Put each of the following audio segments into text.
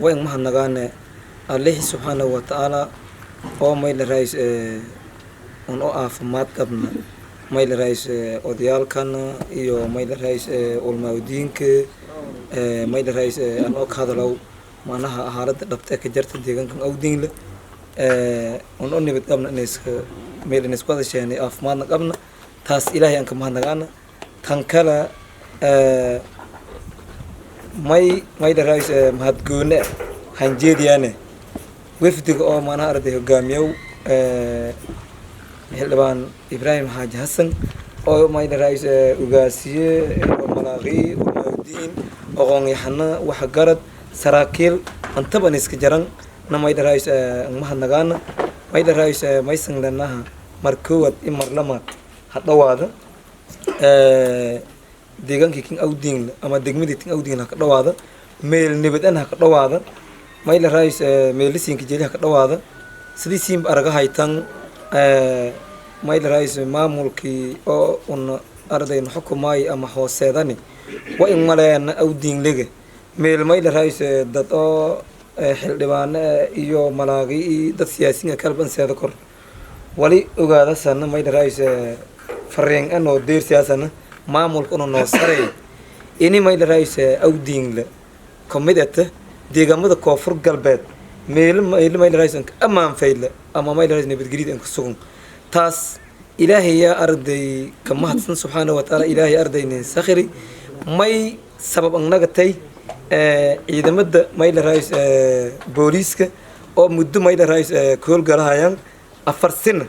وين ما هنغان الله سبحانه وتعالى أو ما إلى رئيس أن أقف مات قبنا ما إلى رئيس أوديال كان إيو ما إلى رئيس المودين ك ما إلى رئيس أن أك هذا لو معناها هارد دبتك جرت ديجان كم أودين له أن أني بتقبنا ناس ما إلى ناس قادة شيء أف مات قبنا تاس إلهي أنك ما هنغان تنكلا ما إلى رئيس مهد جونة هنجيديانه وفدك أو مانا أرده قاميو هلبان إبراهيم حاج حسن أو ما إلى رئيس أوغاسية والملاغي والمودين أغاني حنا وحجرت سراكيل أنتبه نسك جران نما إلى رئيس مهنغانا ما إلى رئيس ما يسنج لناها مركوت إمرلما حتى وادا ديجان كيكين أو دين أما ديجمي تين أو دين هكذا وادا ميل نبتن هكذا وادا ما إلى رئيس ميلسين كجيل هكذا وادا سدي سيم أرجع هايتان ما إلى رئيس ما ملكي أو أن أرضين حكومي أما هو سيداني وإن ملاين أو دين لجة ميل ما إلى رئيس دتا حلبان إيو ملاقي دت سياسيين كلبن سيدكور ولي أوجاد سنة ما إلى رئيس فرين أنو دير سياسنا ما ملك أنو نصري إني ما إلى رئيس أو دين ل كمدته deegaamada koonfur galbeed meel ma ilaa raaysan ama fayl ama ma ilaa raaysan badgariid in kusugan taas ilaahay ya arday kama hadsan subhanahu wa ta'ala ilaahay ardaynin sakhiri may sabab annaga tay ciidamada ma ilaa raayis booliska oo muddo ma ilaa raayis kool galahayaan afar sano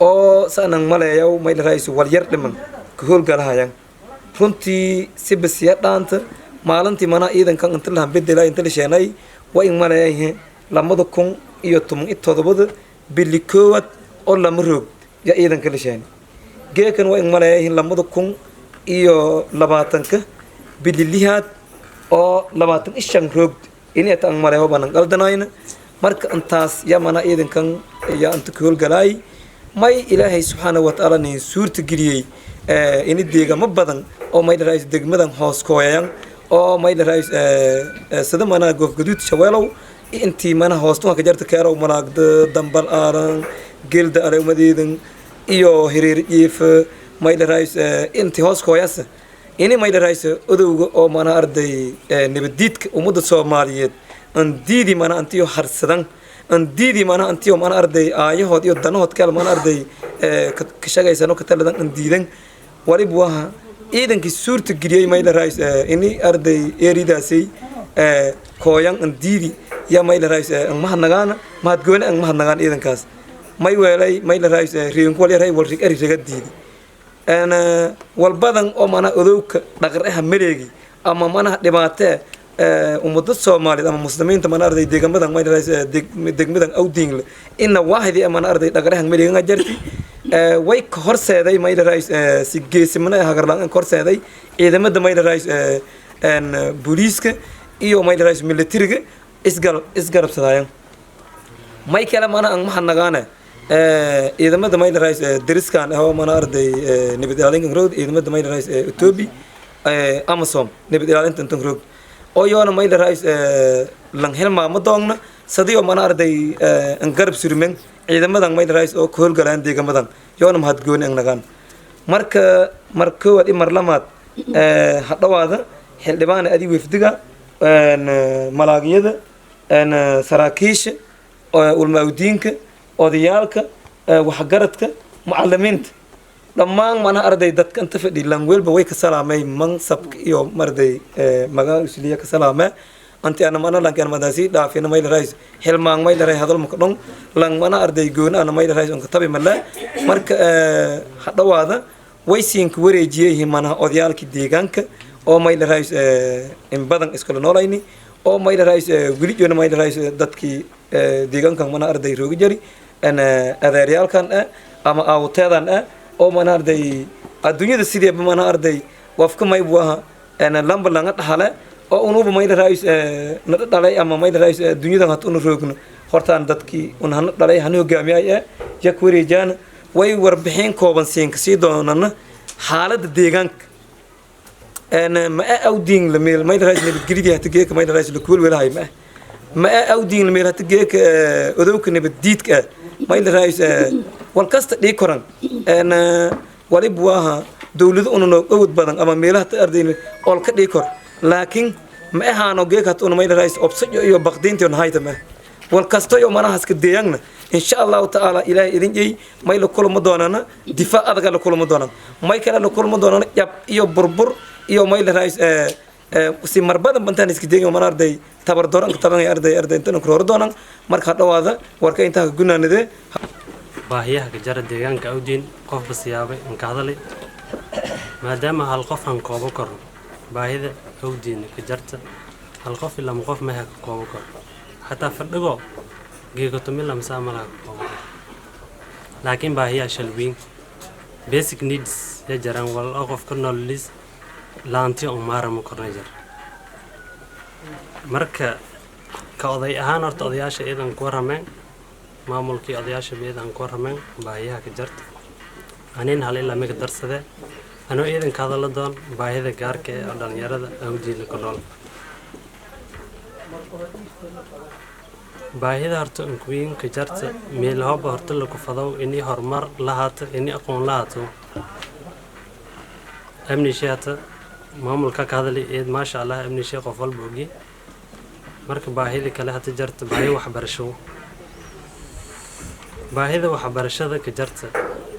oo sanan malayaw ma ilaa raayis wal yar dhiman kool galahayaan runtii si basiya dhaanta maalintii mana ciidankan inta la bedelay inta la sheenay way in maleeyay lamada kun iyo 17 bili koowad oo la maroog ya ciidanka la sheenay geekan way in maleeyay lamada kun iyo 20ka bili lihaad oo 25 roog inay tan maleeyo banan qaldanayna marka intaas ya mana ciidankan ya inta kool galay may ilaahay subhanahu wa ta'ala ni suurta geliyay in deegama badan oo may raayis degmadan hoos kooyaan oo ma ila raayis sida mana goof gaduud shaweelow intii mana hoosto ka jarta kaaro malaagda dambal aaran gelda ale umadeedan iyo hireer jiif ma ila raayis intii hoos kooyasa ini ma ila raayis odowga oo mana arday nabadiidka umada Soomaaliyeed an diidi mana antiyo harsadan an diidi mana antiyo mana arday aayahood iyo danahood kale mana arday ka shaqaysano ka taladan an diidan waliba waxa ciidankii suurta geliyay ma ila raayis ini arday eeridaasay kooyan an diidi ya ma ila raayis an mahadnagaana mahadgooni an mahadnagaan ciidankaas may weelay ma ila raayis riin ku leeyahay wal rig ari raga diidi ana wal badan oo mana odowka dhaqraha mareegi ama mana dhibaatee ummadda Soomaaliyeed ama muslimiinta mana arday deegamadan ma ila raayis degmadan awdiin inna waahidi ama arday dhaqraha mareegi jarti way ka horseeday ma ila raayis si geesimana hagarlaan ka horseeday ciidamada ma ila raayis booliska iyo ma ila raayis militariga isgarabsadayaan may kala mana aan mahadnagaana ciidamada ma ila raayis deriskan oo mana arday nabad ilaalinta road ciidamada ma ila raayis Ethiopia Amazon nabad ilaalinta tan road oo yoona ma ila raayis lang helma ma doogna sadiyo mana arday an garab surmen ciidamadan ma ila raayis oo kool galaan deegamadan yoona mahadgooni an nagaan markood imarlamaad hadhawaada xildhibaan adi wafdiga malaagiyada saraakiisha ulmaawdiinka odayaalka waxgaradka macallimiinta dhammaan mana arday dadka inta fadhi langweelba way ka salaamay mansabka iyo marday maga usliya ka salaamay anti ana mana lan kan madasi dhaafina ma ila raayis helmaan ma ila raay hadal ma kadon lang mana arday goona ana ma ila raayis on ka tabi mala marka hadhawaada way siinka wareejiyay mana odayaalka deegaanka oo ma ila raayis in badan iskala noolayni oo ma ila raayis wili joona ma ila raayis dadkii deegaanka mana arday roogi jari ana adeeryaalkan ama awteedan oo mana arday adduunyada sidee mana arday wafka may buaha ana lamba langa dhaxale oo unuba ma ila raayis nada dhalay ama ma ila raayis adduunyada hat unu roogno hortaan dadkii un han dhalay han hogaamiyay yak wareejaan way warbixin kooban siinka si doonana xaaladda deegaanka ana ma awdiin la meel ma ila raayis nabadgelyada hatigeeka ma ila raayis la kuul walahay ma ما أودين الميرات جيك أذوك نبديتك ما إلا رئيس والكاست ديكوران أنا ولبواها دولة أنو قود بدن أما ميلات أردين أول كديكور لكن ما هانو جيك هتقول ما إلا رئيس أبصج يو بقدين تون هاي تمه والكاستو يوم أنا هسك دياننا إن شاء الله تعالى إلى إذن جي ما إلا كل مدوننا دفاع هذا كل مدوننا ما يكلا كل مدوننا يو بربر يو ما إلا رئيس si marbadan bantaan iska deegan oo arday tabar dooran taban arday inta ku hor doonan marka dhawaada warka inta gunaanade baahiyaha ka jara deegaanka awdiin qof basiyaabay in ka hadalay maadaama hal qof aan koobo karo baahida awdiin ka jarta hal qof ila qof ma ha koobo karo hatta fadhigo geegato meel la masaamala koobo laakiin baahiyaha shalwiin basic needs ya jaran wal qof ka nololis laanti oo maaramo korneejar marka ka oday ahaan horta odayaasha eedan ku warameen maamulkii odayaasha eedan ku warameen baahiyaha ka jarta aneen hal ilaa mid darsade anoo eedan ka hadal doon baahida gaarka ee dhalinyarada awdiina ku nool baahida horta kuwiin ka jarta meel hoob horta la ku fadaw inii horumar lahaato inii aqoon lahaato amni sheeta maamulka ka hadlay eed ma sha Allah amni sheekh qof walba ogi marka baahida kale hata jarta baahi baahida waxbarashada ka jarta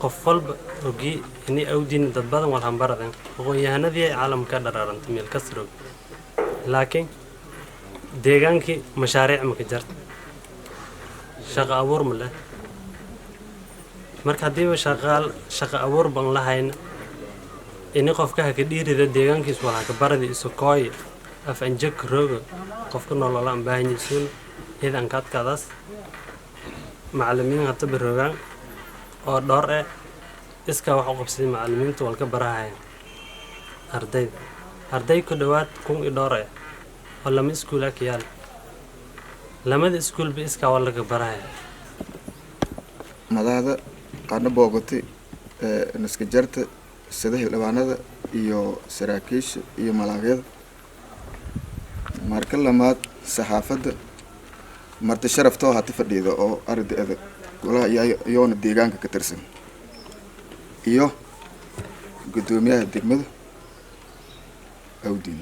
qof walba ogi inay awdiin dad badan wal hambaradan aqoon-yahanadii caalamka dhararanta meel kasro laakiin deegaankii mashaariic ma ka jarta shaqo abuur ma leh marka hadii shaqo abuur ban lahayn إني قف كه كدير إذا ديجان كيس ولا كبرد إسقاي أفنجك روج قف كنا ولا لا مباين يسون إذا أنكت كذاس معلمين هتبر روجان أو دار إسكا وحقب سي معلمين تول كبرها هردي كدوات كون إدارة ولا من سكولك يال لما السكول بإسكا ولا كبرها هذا أنا بوقتي نسكجرت سده لبانada iyo saraakiisha iyo malaaqyada marka lamaad saxaafada marti sharafto hata fadhiida oo ardayda walaha iyoona deegaanka ka tirsan iyo gudoomiyaha degmada awdiin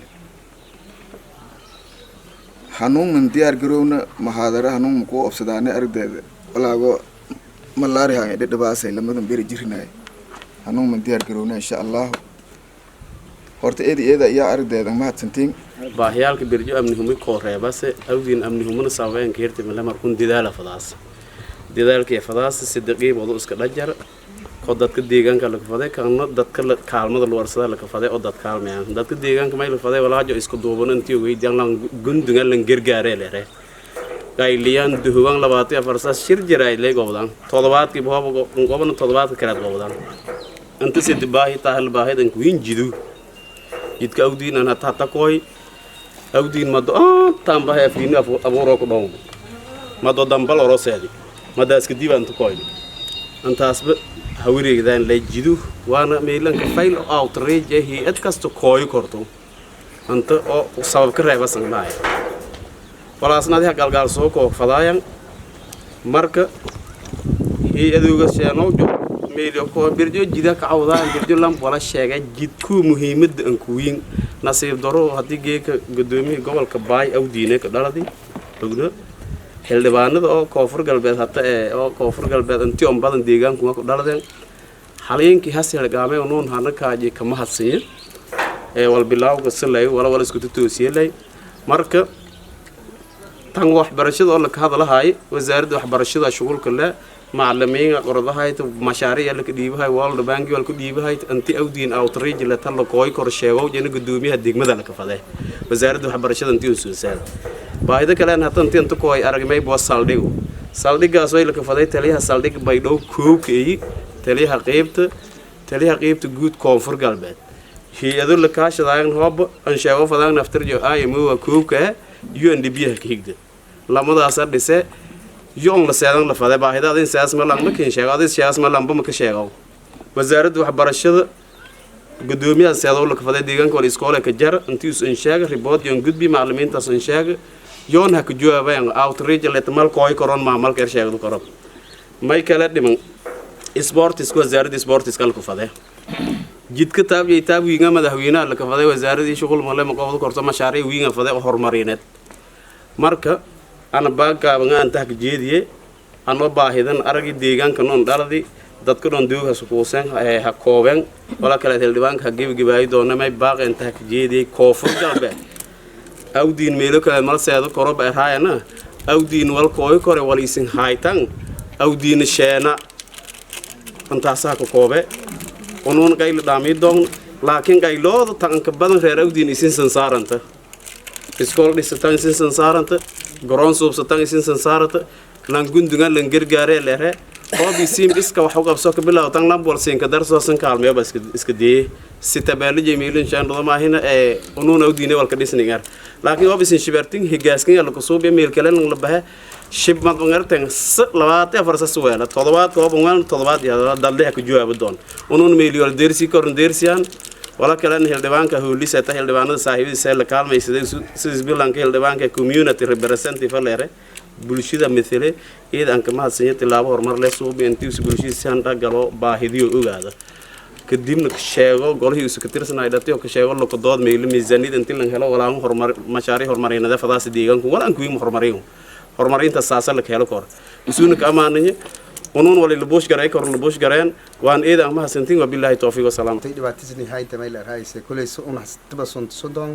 hanuun diyaar garowna muhaadara hanuun ku ofsadaana ardayda walaago malaari ha dhadhabaasay lamadan beri jirnaa hanuun man diyaar garowna insha Allah horta eeda ayaa ardayda ma hadsantiin baahiyalka birjo amni humi ko reebase awdiin amni humana saabeen keerti ma lamar kun didaala fadaas sidaqii wado iska dhajar ko dadka deegaanka la faday kana dadka kaalmada loo warsada la faday oo dad kaalmeeyaan dadka deegaanka ma la faday walaajo isku duuban intii weydiyaan lan gundiga lan gargaaree leeyahay qayliyaan duhuwan 24 saas shir jiray leegowdan todobaadkii boobo gobol todobaadka kala gobdan أنت سيد باهي تاهل باهي دنك وين جدو يتك أودين أنا تاتكوي أودين ما دو تام باهي فيني أبو روك دوم ما دو دمبل أروسالي ما داس كديب أنت كوي أنت أسب هوري كذا لي جدو وأنا ميلان كفايل أو تري هي أتكست كوي كرتو أنت أو سبب كره بس نلاقي ولا أصلا ده قال سوق فضايا مركب هي أدوغ الشيانو جو ميلو كو برجو جيدا كعوضان برجو لام ولا شيغا جيدكو مهمد ان كوين نصيب درو hadii geeka gudoomiye gobolka baay awdiine ka dhaladii ogdo xildhibaanada oo koonfur galbeed hata oo koonfur galbeed intii on badan deegaanku ku dhaladeen xaleenkii hasel gaamay oo noon hana kaaji kama hadsiin wal bilaawga salay wala isku toosiyay marka tan waxbarashada oo la ka hadlahay wasaaradda waxbarashada shaqulka leh معلمين قرضها مشاريع اللي كديبها والد بانكي والد كديبها أنتي أودين أو تريج اللي تلا قوي كرشيو جن قدومي هديك ماذا لك فده وزارة وحبرشة أنتي وسوسال بايدا كلام حتى أنتي أنتو قوي أرجمي بوس سالديو سالديك أسوي لك فده تليها سالديك بيدو كوكي تليها قيبت جود كونفور قلبت هي يدل لك عش ذاين هوب أنشأوا فدان نفترض أي مو كوكه يو أندي بيه كيكده لما ده أصير لسه يوم لسيادنا لفظة باهدا دين سياس ملام مكين شيء هذا سياس ملام بمك شيء وزارة وحبرشة قدومي سيادة لك فظة ديجان كل إسكولة كجار أنتيوس إنشاء ريبوت يوم جد بمعلمين تاس إنشاء yoon ha ku jawaabaan outreach letmal kooy koron maamal keer sheegdu karo may kala dhiman sports wasaaradda sports kalku fadee jidka taab wiinga madaxweynaha la ka faday wasaaradii shaqul male ma qowdo korto mashaariic wiinga faday oo horumarineed marka ana baagaaban aan taag jeediye ano baahidan aragi deegaanka noon dhaladi dadka dhan duuga suuqsan ha kooben wala kala hildhibaanka gibgibay doona may baaqeen taag jeediye koofur galbeed awdiin meelo kale mal seedo korob ay raayana awdiin wal kooy kore waliisin haytan awdiin sheena antaasa ka koobe onon qayl dhaami doon laakiin qaylooda tanka badan reer awdiin isin sansaaranta iskool dhisatan isin sansaaranta garoon suubsatan isin sansaaranta lan gundugan lan gargaare leere hoobi sim iska wax u qabso ka bilaw tan lamb walsin ka darso san kaalmeeyo bas iska dii sita baali jamiilin shaandada ma hina onon awdiin walka dhisnigar laakiin hoobi sin shibartin higaaskin la ku suubiyo meel kale la bahe shib mad ngartan 24 suwela todobaad koob waan todobaad ya daldeha ku jawaab doon onon meeliyol dersi korn dersiyan wala kale hildhibaanka hoolis ta hildhibaanada saaxiibadiisa la kaalmaysaday sidii bilanka hildhibaanka community representative leere bulshada midle ciidanka ma hadsan tilaabo horumar leh suubi intii bulshada sanda galo baahidiyo ogaada kadibna sheego golihii isu ka tirsanay dadka ka sheego loo dood meel miisaaniyad intii la helo wala horumar mashaariic horumarineed fadaas deegaanku wala aan ku horumariyo horumarinta saasa la helo kor isuuna ka amaanay onon wali labush garay kor labush gareen waan eeda ma hasantiin wa billahi tawfiq wa salaam dhibaatadii hayta meel raayis kulay una tabasun sodon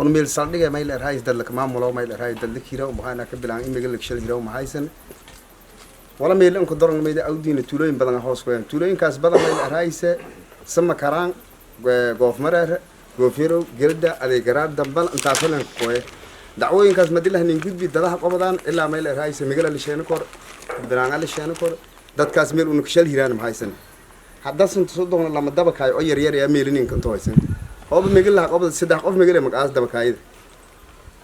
on meel saldhiga meel raayis dad la maamulo meel raayis dad kiira oo maxana ka bilaan imiga la shil hiro ma haysan wala meel in ku daran meeda awdiina tuulooyin badan hoos weyn tuulooyinkaas badan meel raayis sama karaan goof mareer goofiro gelda adeegaraad damban inta filan kooye dacwooyinkaas madilah nin gudbi dadaha qobadaan ilaa meel raayis migal la sheeno kor bilaan la sheeno kor dadkaas meel uu shil hiraan ma haysan hadda san sodon lama daba kay oo yar yar meelinin kan tooysan oo migal la qobad saddex qof migal magaas daba kaayid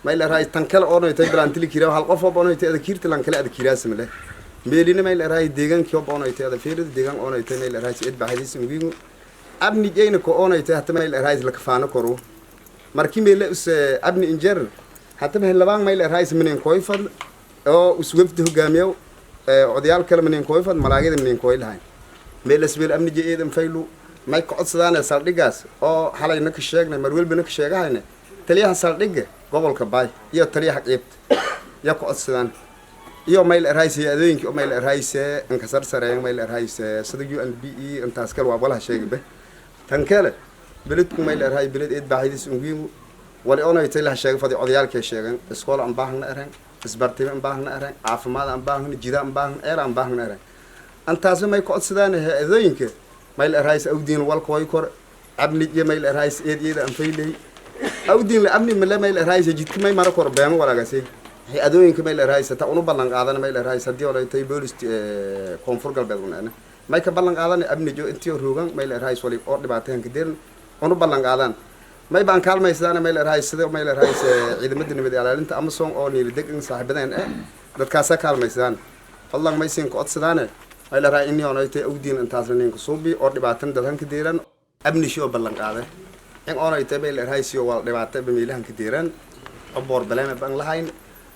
meel raayis tan kale oo noytay bilaan tili kiira hal qof oo noytay kiirta lan kale kiiraas male meelina meel raayis deegaanka oo noytay fiirada deegaan oo noytay meel raayis id baahadiis ugu abni jeeyna ko oo noytay hatta meel raayis la kafaano koro markii meel abni injer hatta meel labaan meel raayis minin kooyfad oo uswafdi hogaamiyo odayaal kale minin kooyfad malaagada minin kooy lahayn meel asbeel amni jeeedan faylu may ka codsadaan saldhigaas oo halayna ka sheegnay mar walba ka sheegahayna taliyaha saldhiga gobolka Baay iyo taliyaha qeybta ya ka codsadaan iyo meel raayis adooyinka oo meel raayis in ka sarsareen meel raayis sida UNBE intaas kale waa walaha sheegay tan kale beledku meel raayis beled eed baahidis ugu wali oo ay taliyaha sheegay fadhi odayaalka sheegan iskool aan baahna areen isbartay aan baahna areen caafimaad aan baahna jida aan baahna aan baahna areen antaas may ka codsadaan adooyinka meel raayis awdiin walka way kor abni iyo meel raayis eed aan faylay awdiin la abni meel raayis jidka may mara kor been walaagasi adooyinka meel raayis ta unu ballan qaadan meel raayis hadii oo ay tay booliis koonfur galbeed una may ka ballan qaadan abni jo intii roogan meel raayis wali oo dhibaateen ka dirin unu ballan qaadan may baan kaalmaysadaan meel raayis sida meel raayis ciidamada nabad ilaalinta Amazon oo niil degan saaxiibadeen dadkaas kaalmaysadaan fadlan may siin codsadaan meel raayis in oo ay tay awdiin intaas nin ku suubi oo dhibaatan dadkan ka diran abni shoo ballan qaaday in oo ay tay meel raayis iyo wal dhibaato meelahan ka diran oo boor baleema baan lahayn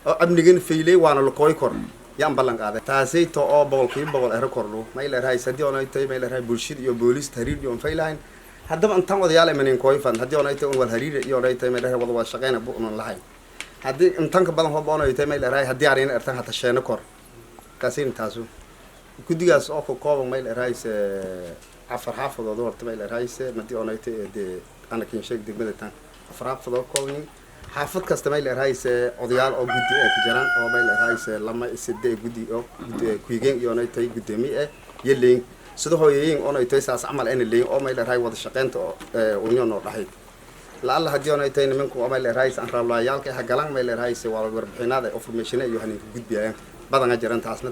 oo abnigan faylay waana la kooy kor yaan ballan qaaday taasay to oo boqolkiiba boqol kordho meel raayis hadii oo ay tay meel raayis bulshada iyo booliis hariir iyo faylahayn haddaba intaan wadayaal imanin kooyfan hadii oo ay tay wal hariir iyo ay tay meel raayis wada shaqeena buunan lahayn hadii intaan ka badan hoob oo ay tay meel raayis hadii aan artan hata sheena kor kaasiin taasu gudigaas oo ka kooban meel raayis afar xaafadooda horta meel raayis madii oo ay tay ana kin sheeg degmada tan afar xaafadooda kooban xaafad kasta meel raayis odayaal oo gudi ay ku jiraan oo meel raayis lama sidee gudi oo kuigeen iyo ay tay gudoomiye yeeleen sida hooyeen oo ay tay saas amal in leeyin oo meel raayis wada shaqeynta oo noo dhaxay la alla hadii oo ay tay nimanku oo meel raayis aan rablayaalka ay galaan meel raayis waa warbixinaad oo information iyo hanin ku gudbiyaan badan jiraan taasna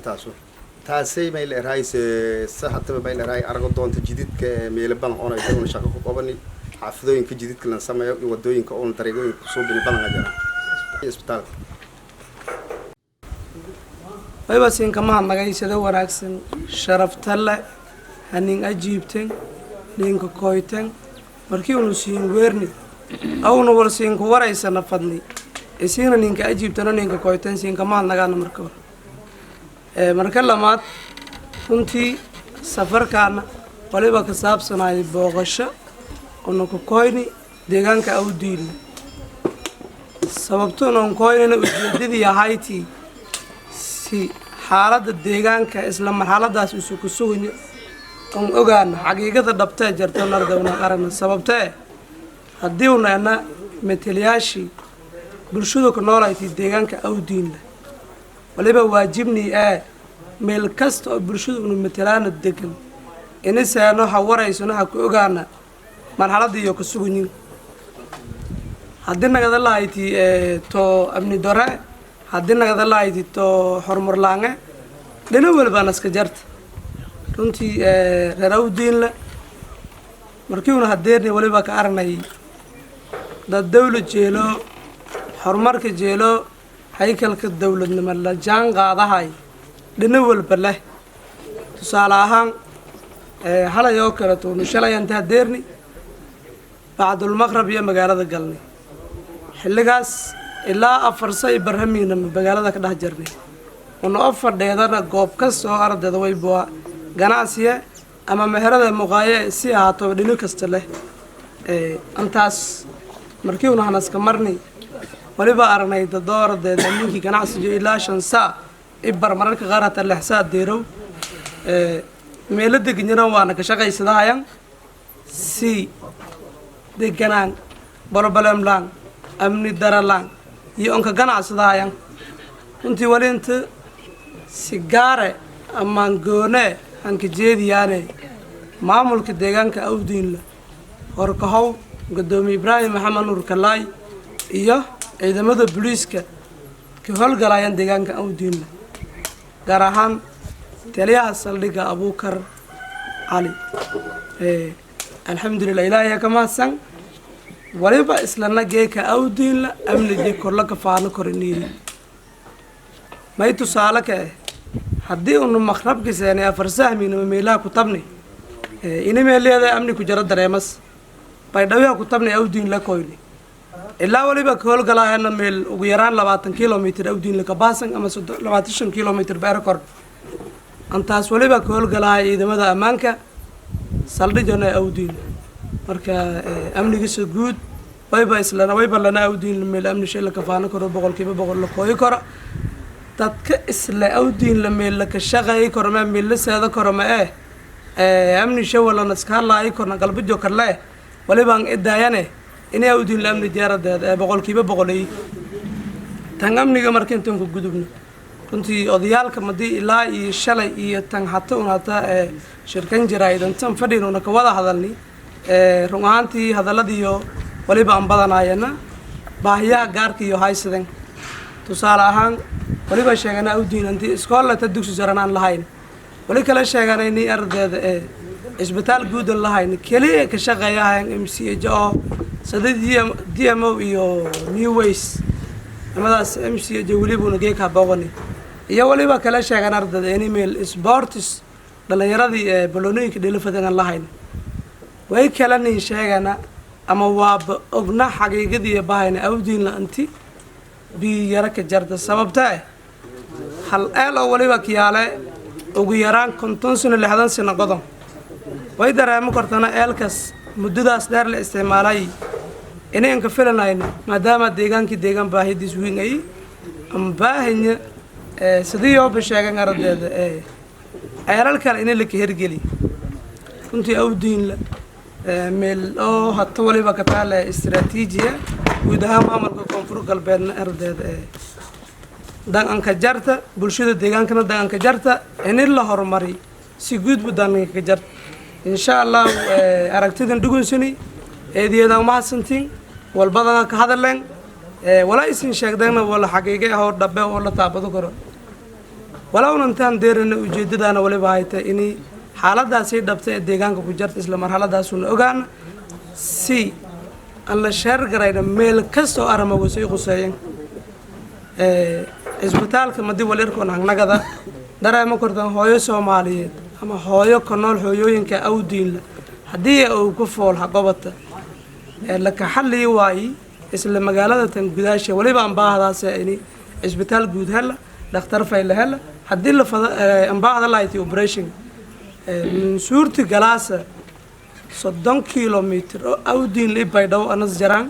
taasay meel raayis saxataba meel raayis argo doonta jididka meel badan oo ay tay shaqo ku qabani xaafadooyinka jididka la sameeyo iyo wadooyinka oo dariiqooyinka ku soo bini badan jiraan isbitaal ay baasin kama nagaysada wanaagsan sharafta la hanin ajiibteen ninka kooyteen markii uu siin weerni awna warsiin ku wareysana fadli isina ninka ajiibtana ninka koytan siinka mahad nagaana marka hore marka lamaad runtii safarkaana waliba ka saabsanayay booqasho ona ku koyni deegaanka awdiin sababtuna on koynina ujeedadii ahaytii si xaaladda deegaanka isla marxaladaas isu ku suganya on ogaana xaqiiqada dhabtee jarto nardawna aragna sababtee haddii unaana metelayaashii bulshadu ku noolayti deegaanka awdiinla waliba waajibnii meel kasta oo bulshadu unu metelaana degan inasaano ha waraysano ha ku ogaana marxaladda iyo ku suganyin haddii nagada lahayti to amni dore haddii nagada lahayti to horumar laange dhina walbaan iska jarta runtii reer awdiinla markii una hadeerni waliba ka aragnay dad dawla jeelo horumarka jeelo haykalka dawladnimo la jaan qaadahay dhina walba leh tusaale ahaan halay oo kale tuunu shalay inta hadeerni bacdulmaqrab iyo magaalada galnay xilligaas ilaa 4 say barhamiina magaalada ka dhex jirnay una fadheedana goob kasta oo ardayda way boo ganacsiga ama meherada muqaaye si ahaato dhino kasta leh antaas markii una hanaska marnay waliba aragnay dadooradeeda ninkii ganacsiga ilaa 5 saac ibar mararka qaar hata 6 saac deerow meelada ganyana waana ka shaqaysadayaan si deganaan balbalamlaan amni daralaan iyo onka ganacsadayaan runtii wali inta sigaare ama goone hanka jeediyaane maamulka deegaanka awdiinla horkahow gudoomiye Ibraahim Maxamed Nuur Kalaay iyo ciidamada booliiska ka howlgalayaan deegaanka awdiinla gaar ahaan taliyaha saldhigga Abuukar Ali alxamdulillah ilaahay ka mahadsan waliba islana geeka awdiinla amniga korla ka faano koriniiri may tusaale ka haddii unu maqrabkiiseenay afarsahmiina meelaha ku tabnay inay leedahay amni ku jara dareemas bay dhawiya ku tabnay awdiinla koyni ilaa waliba ka howlgalaayana meel ugu yaraan 20 kilomitir awdiinla ka baasan ama 25 kilomitir beer kor antaas waliba ka howlgalaay ciidamada ammaanka saldhigana awdiin marka amnigiisa guud wayba islana wayba lana awdiin meel amni shay la ka faano karo 100% la kooyi karo dadka isla awdiin la meel la ka shaqeey karo ma meel la saada karo ma amni shay wala naska laay korna qalbijo karle waliba aan idaayane inay awdiin la amni diyaaradeed 100% tan amniga markii intaan ku gudubno runtii odayaalka madii ilaa iyo shalay iyo tan hata unata shirkan jiraydan tan fadhiinuna ka wada hadalni run ahaantii hadaladiyo waliba aan badanaayana baahiyaha gaarka iyo haysadan tusaale ahaan waliba sheegana awdiin intii iskoolata dugsi jaran aan lahayn wali kala sheeganay ni ardayda isbitaal guud lahayn kaliya ka shaqeeyaan MCHO saddeed DMO iyo New Ways amadaas MCHO waliba una geeka baqoni iyo waliba kala sheegan ardayda email sports dhalinyaradii balonooyinka dhalifadan lahayn way kala nin sheegana ama waa ogna xaqiiqadii baahayna awdiin la anti bi yara ka jarta sababta hal oo waliba kiyaale ugu yaraan 50 sano 60 sano qodan way dareemo kartana eelkas muddadaas dheer la isticmaalay inay ka filanayno maadaama deegaan baahidiis weyn ay am baahanya sidii oo sheegan ardayda ayral kale in la ka hergeli runtii awdiin la meel oo hatta waliba ka taala istiraatiijiya guud ahaan maamulka koonfur galbeedna ardayda danka jarta bulshada deegaankana danka jarta in la horumari si guud budanka ka jarta insha Allah aragtidan dhugunsani eediyada ma hasantiin walbadana ka hadleen wala isin sheegdayna wala xaqiiqo ah oo dhabe oo la taabado karo wala unantaan deerana ujeedadana waliba hayta inay xaaladaasi dhabtay deegaanka ku jarta isla marxaladaas uu ogaan si alla sheer garayna meel kasto aramago soo quseeyeen isbitaalka madii walirkoon hangnagada dareemo kortan hooyo Soomaaliyeed ama hooyo ka nool hooyooyinka awdiin hadii uu ku fool haqabata la ka xalli waay isla magaalada tan gudaasha waliba aan baahdaas ini isbitaal guud hela dhakhtar fayla hela haddii la fada aan baahda lahayti operation min suurti galaasa 30 kilomitir oo awdiin li baydhaw anas jaraan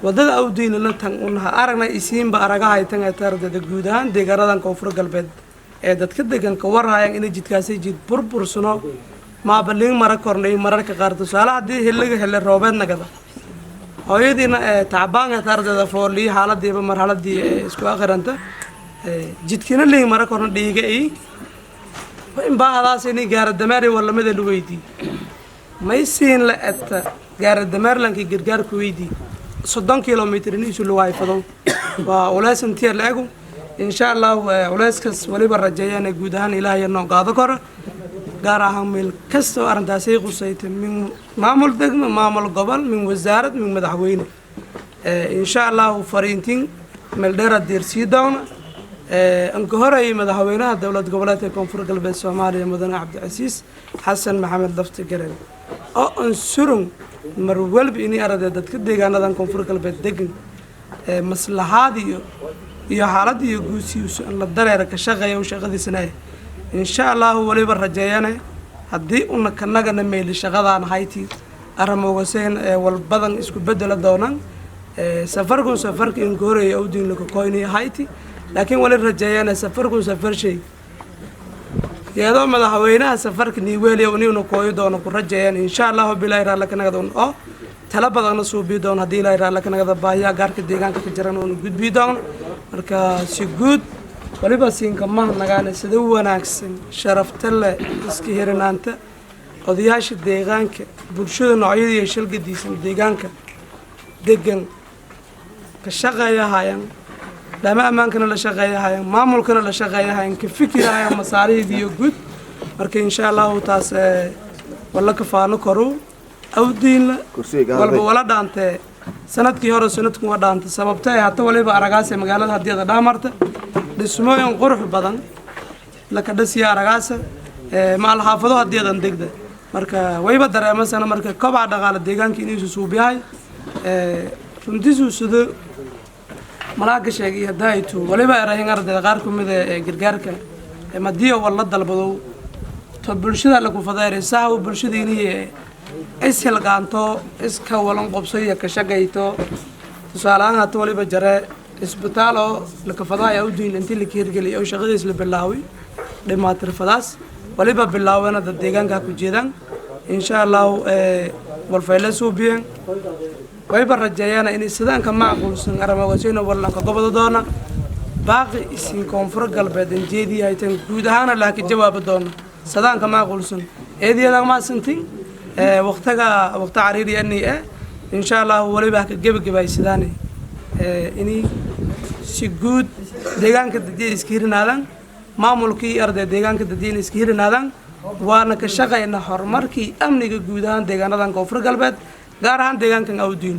wadada awdiin la tan unaha aragna isiinba araga haytan ee tardada guud ahaan deegaanadan koonfur galbeed ee dadka degan ka warhayaan inay jidkaasi jid burbursano ma balin mara kornay mararka qaar tusaale haddii xilliga hele roobeed nagada hooyadiina tacbaan ee tardada foolii xaaladiiba marxaladii isku akhiranta jidkina leey mara korna dhiiga ay in baahdaas inay gaara dameer wala mid la weydii may siin la eta gaara dameerlanki gargaar ku weydii 30 kilomitir in isu luway fado waa ulaasantii laagu insha Allah ulaaskas waliba rajayana guud ahaan ilaahay noo qaado karo gaar ahaan meel kasto arintaas ay qusaytay min maamul degmo maamul gobol min wasaarad min madaxweyne insha Allah fariintin meel dheer diirsii doona aan ka horay madaxweynaha dawlad goboleedka koonfur galbeed Soomaaliya mudane Cabdicasiis Xasan Maxamed Lafti Garan oo aan surun mar walba inay arday dadka deegaanadan koonfur galbeed degan maslahaad iyo xaalad iyo guusiyo la dareero ka shaqeeyo shaqadiisana insha Allah waliba rajayana haddii una kanagana meel shaqadaan hayti aramoogaseen wal badan isku bedela doonaan safarka in gooray awdiin la koynay hayti laakiin wali rajayana safar shay iyadoo madaxweynaha safarka niweeliyo inuu kooyo doono ku rajayaan insha Allah bilaa raala ka nagado oo tala badan soo bii doon hadii ilaahay raala ka nagado baahiya gaarka deegaanka ka jiran oo gudbi doon marka si guud waliba siinka ma nagaana sida wanaagsan sharafta leh iska hirnaanta odayaasha deegaanka bulshada noocyada shilgadiisan deegaanka degan ka shaqeeyahayaan dama amaankana la shaqeeyahayaan maamulkana la shaqeeyahayaan ka fikirayaan masaariifta guud marka insha Allah taas wala ka faano karo awdiin walba wala dhaantay sanadkii hore sanadku waa dhaantay sababtay hata waliba aragaas magaalada hadiyada dhaamarta dhismooyin qurux badan la ka dhasiya aragaas maal xaafado hadiyadan degda marka wayba dareemasana marka kobaca dhaqaale deegaanka inuu suubiyahay runtiisu sida malaaga sheegay hadaytu waliba erahin ardayda qaar kumid ee gargaarka madiyo wala dalbado to bulshada lagu fadeeraysaa bulshada inay ishelgaanto iska walan qobsay ka shaqayto tusaalahan hata waliba jare isbitaal oo la ka fadaayo awdiin intii la hirgeliyay oo shaqadiis la bilaaway dhimaatir fadaas waliba bilaawena dad deegaanka ku jeedaan insha Allah wal faylasoobiyan wayba rajayana in sidaanka macquulsan aramawasina wala ka gobado doona baaqi isin koonfur galbeed jeedii ay tan guud ahaan la ka jawaab doona sidaanka macquulsan eediyada ma santin waqtiga cariiri ani insha Allah waliba ka gabagabay sidaan inay si guud deegaanka dadii iska hirnaadaan maamulkii arday deegaanka dadii iska hirnaadaan waana ka shaqeynaa horumarkii amniga guud ahaan deegaanadan koonfur galbeed gaar ahaan deegaankan awdiin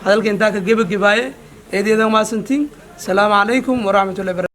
hadalka inta ka gabagabaye eediyada ma santin salaamu calaykum wa rahmatullahi